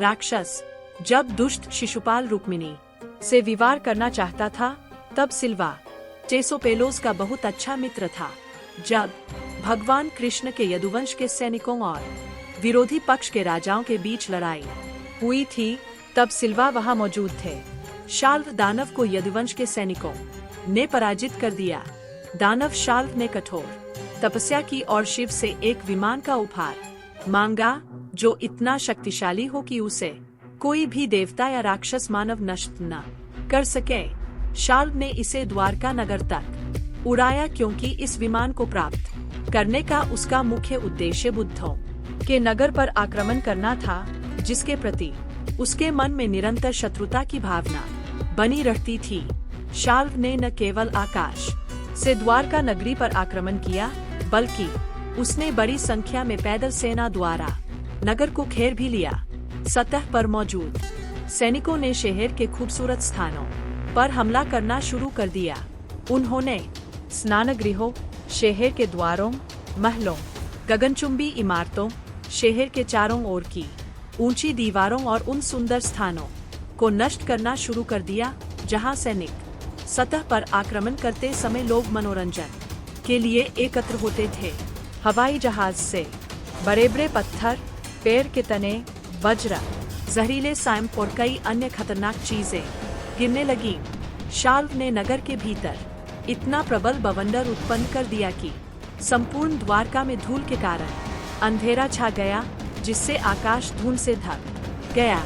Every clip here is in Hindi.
राक्षस। जब दुष्ट शिशुपाल रुक्मिणी से विवाह करना चाहता था, तब सिल्वा टेसोपेलोस का बहुत अच्छा मित्र था। जब भगवान कृष्ण के यदुवंश के सैनिकों और विरोधी पक्ष के राजाओं के बीच लड़ाई हुई थी, तब सिल्वा वहां मौजूद थे। शाल्व दानव को यदुवंश के सैनिकों ने पराजित कर दिया। दानव शाल्व ने कठोर तपस्या की और शिव से एक विमान का उपहार मांगा, जो इतना शक्तिशाली हो कि उसे कोई भी देवता या राक्षस मानव नष्ट न कर सके। शाल्व ने इसे द्वारका नगर तक उड़ाया, क्योंकि इस विमान को प्राप्त करने का उसका मुख्य उद्देश्य बुद्धों के नगर पर आक्रमण करना था, जिसके प्रति उसके मन में निरंतर शत्रुता की भावना बनी रहती थी। शाल्व ने न केवल आकाश से द्वारका नगरी पर आक्रमण किया, बल्कि उसने बड़ी संख्या में पैदल सेना द्वारा नगर को घेर भी लिया। सतह पर मौजूद सैनिकों ने शहर के खूबसूरत स्थानों पर हमला करना शुरू कर दिया। उन्होंने स्नानगृहों, शहर के द्वारों, महलों, गगनचुंबी इमारतों, शहर के चारों ओर की ऊंची दीवारों और उन सुंदर स्थानों को नष्ट करना शुरू कर दिया, जहां सैनिक सतह पर आक्रमण करते समय लोग मनोरंजन के लिए एकत्र होते थे। हवाई जहाज से बड़े-बड़े पत्थर, पेड़ के तने, वज्र, जहरीले सांप और कई अन्य खतरनाक चीजें गिरने लगी। शाल्व ने नगर के भीतर इतना प्रबल बवंडर उत्पन्न कर दिया कि संपूर्ण द्वारका में धूल के कारण अंधेरा छा गया, जिससे आकाश धुंध से ढक गया।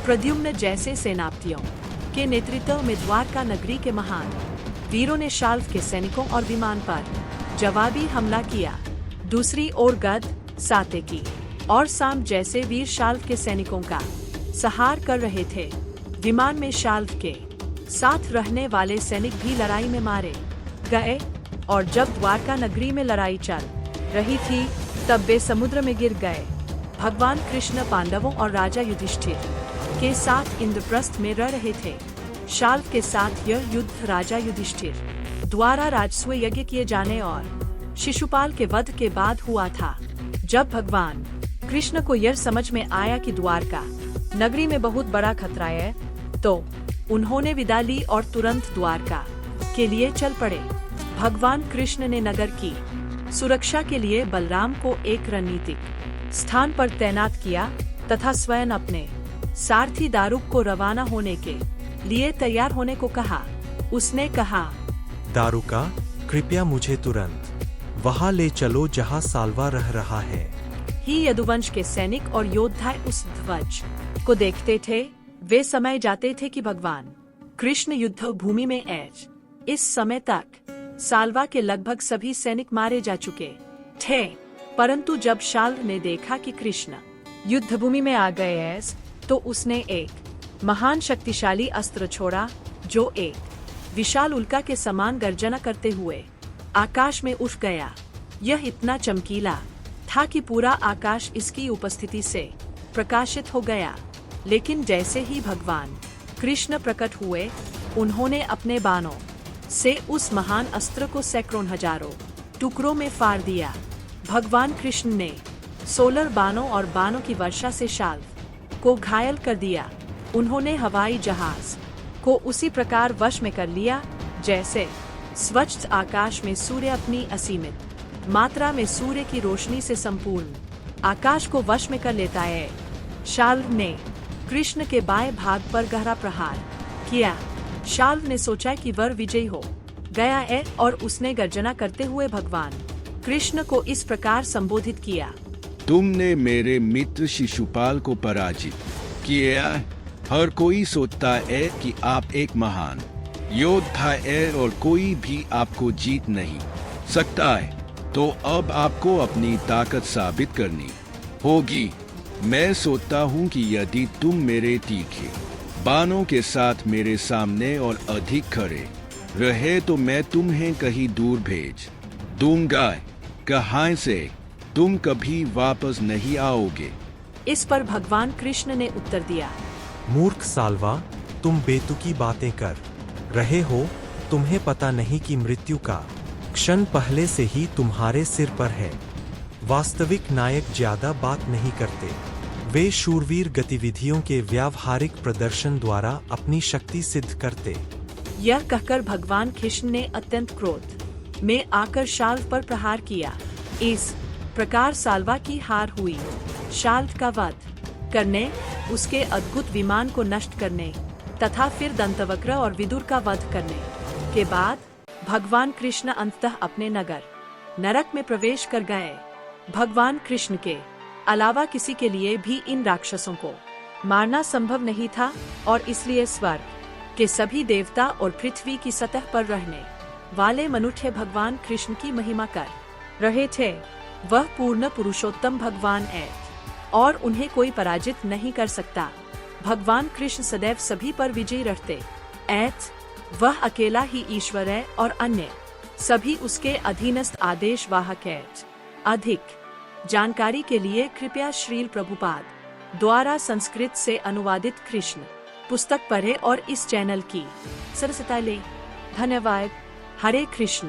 प्रद्युम्न जैसे सेनापतियों के नेतृत्व में द्वारका नगरी के महान वीरों ने शाल्व के सैनिकों और विमान पर जवाबी हमला किया। दूसरी ओर गद, सात्यकी और सांप जैसे वीर शाल्व के सैनिकों का संहार कर रहे थे। विमान में शाल्व के साथ रहने वाले सैनिक भी लड़ाई में मारे गए, और जब द्वारका नगरी में लड़ाई चल रही थी, तब वे समुद्र में गिर गए। भगवान कृष्ण पांडवों और राजा युधिष्ठिर के साथ इंद्रप्रस्थ में रह रहे थे। शाल्व के साथ यह युद्ध राजा युधिष्ठिर द्वारा राजस्व यज्ञ किए जाने और शिशुपाल के वध के बाद हुआ था। जब भगवान कृष्ण को यह समझ में आया कि द्वारका नगरी में बहुत बड़ा खतरा है, तो उन्होंने विदा ली और तुरंत द्वारका के लिए चल पड़े। भगवान कृष्ण ने नगर की सुरक्षा के लिए बलराम को एक रणनीतिक स्थान पर तैनात किया तथा स्वयं अपने सारथी दारुक को रवाना होने के लिए तैयार होने को कहा। उसने कहा, दारुका, कृपया मुझे तुरंत वहां ले चलो जहां साल्वा रह रहा है। ही यदुवंश के सैनिक और योद्धा उस ध्वज को देखते थे। वे समय जाते थे कि भगवान कृष्ण युद्ध भूमि में एज। इस समय तक साल्वा के लगभग सभी सैनिक मारे जा चुके थे, परंतु जब शाल्व ने देखा कि कृष्ण युद्ध भूमि में आ गए हैं, तो उसने एक महान शक्तिशाली अस्त्र छोड़ा, जो एक विशाल उल्का के समान गर्जना करते हुए आकाश में उठ गया। यह इतना चमकीला था कि पूरा आकाश इसकी उपस्थिति से प्रकाशित हो गया। लेकिन जैसे ही भगवान कृष्ण प्रकट हुए, उन्होंने अपने बाणों से उस महान अस्त्र को सैकड़ों हजारों टुकड़ों में फाड़ दिया। भगवान कृष्ण ने 16 बाणों और बाणों की वर्षा से शाल्व को घायल कर दिया। उन्होंने हवाई जहाज को उसी प्रकार वश में कर लिया, जैसे स्वच्छ आकाश में सूर्य अपनी असीमित मात्रा में सूर्य की रोशनी से संपूर्ण आकाश को वश में कर लेता है। शाल्व ने कृष्ण के बाएं भाग पर गहरा प्रहार किया। शाल्व ने सोचा कि वह विजयी हो गया है, और उसने गर्जना करते हुए भगवान कृष्ण को इस प्रकार संबोधित किया, तुमने मेरे मित्र शिशुपाल को पराजित किया। हर कोई सोचता है कि आप एक महान योद्धा है और कोई भी आपको जीत नहीं सकता है, तो अब आपको अपनी ताकत साबित करनी होगी। मैं सोचता हूँ कि यदि तुम मेरे तीखे बाणों के साथ मेरे सामने और अधिक खड़े रहे, तो मैं तुम्हें कहीं दूर भेज दूंगा, कहाँ से तुम कभी वापस नहीं आओगे। इस पर भगवान कृष्ण ने उत्तर दिया, मूर्ख साल्वा, तुम बेतुकी बातें कर रहे हो। तुम्हें पता नहीं कि मृत्यु का क्षण पहले से ही तुम्हारे सिर पर है। वास्तविक नायक ज्यादा बात नहीं करते, वे शूरवीर गतिविधियों के व्यावहारिक प्रदर्शन द्वारा अपनी शक्ति सिद्ध करते। यह कहकर भगवान कृष्ण ने अत्यंत क्रोध में आकर शाल्व पर प्रहार किया। इस प्रकार साल्वा की हार हुई। शाल्व का वध करने, उसके अद्भुत विमान को नष्ट करने तथा फिर दंतवक्र और विदुर का वध करने के बाद भगवान कृष्ण अंततः अपने नगर नरक में प्रवेश कर गए। भगवान कृष्ण के अलावा किसी के लिए भी इन राक्षसों को मारना संभव नहीं था और इसलिए स्वर्ग के सभी देवता और पृथ्वी की सतह पर रहने वाले मनुष्य भगवान कृष्ण की महिमा कर रहे थे। वह पूर्ण पुरुषोत्तम भगवान है और उन्हें कोई पराजित नहीं कर सकता। भगवान कृष्ण सदैव सभी पर विजयी रहते। वह अकेला ही ईश्वर है और अन्य सभी उसके अधीनस्थ आदेश वाहक है। अधिक जानकारी के लिए कृपया श्रील प्रभुपाद द्वारा संस्कृत से अनुवादित कृष्ण पुस्तक पढ़ें और इस चैनल की सदस्यता लें। धन्यवाद। हरे कृष्ण।